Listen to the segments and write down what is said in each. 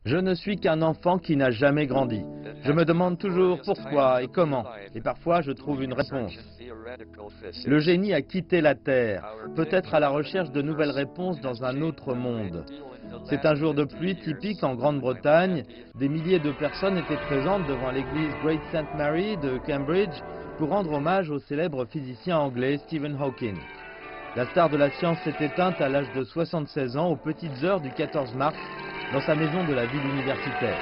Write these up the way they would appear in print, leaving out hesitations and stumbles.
Je ne suis qu'un enfant qui n'a jamais grandi. Je me demande toujours pourquoi et comment, et parfois je trouve une réponse. Le génie a quitté la Terre, peut-être à la recherche de nouvelles réponses dans un autre monde. C'est un jour de pluie typique en Grande-Bretagne. Des milliers de personnes étaient présentes devant l'église Great St. Mary de Cambridge pour rendre hommage au célèbre physicien anglais Stephen Hawking. La star de la science s'est éteinte à l'âge de 76 ans aux petites heures du 14 mars dans sa maison de la ville universitaire.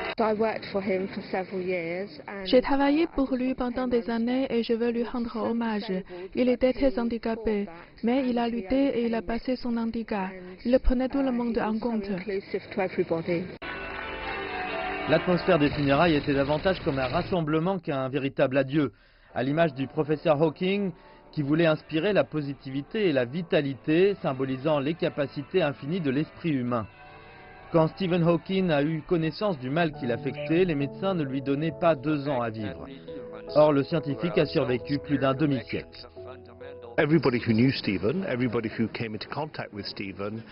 J'ai travaillé pour lui pendant des années et je veux lui rendre hommage. Il était très handicapé, mais il a lutté et il a passé son handicap. Il prenait tout le monde en compte. L'atmosphère des funérailles était davantage comme un rassemblement qu'un véritable adieu, à l'image du professeur Hawking qui voulait inspirer la positivité et la vitalité, symbolisant les capacités infinies de l'esprit humain. Quand Stephen Hawking a eu connaissance du mal qu'il affectait, les médecins ne lui donnaient pas 2 ans à vivre. Or, le scientifique a survécu plus d'un demi-siècle.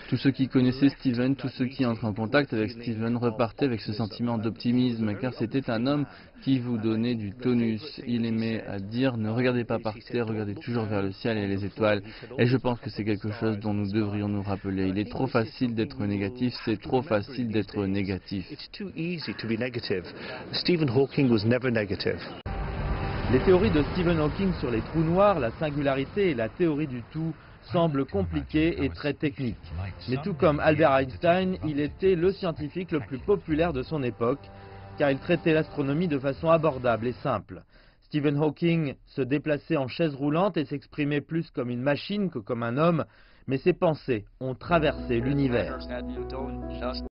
Tous ceux qui connaissaient Stephen, tous ceux qui entraient en contact avec Stephen repartaient avec ce sentiment d'optimisme, car c'était un homme qui vous donnait du tonus. Il aimait à dire ne regardez pas par terre, regardez toujours vers le ciel et les étoiles. Et je pense que c'est quelque chose dont nous devrions nous rappeler. Il est trop facile d'être négatif, c'est trop facile d'être négatif. Stephen Hawking was never negative. Les théories de Stephen Hawking sur les trous noirs, la singularité et la théorie du tout semblent compliquées et très techniques. Mais tout comme Albert Einstein, il était le scientifique le plus populaire de son époque, car il traitait l'astronomie de façon abordable et simple. Stephen Hawking se déplaçait en chaise roulante et s'exprimait plus comme une machine que comme un homme, mais ses pensées ont traversé l'univers.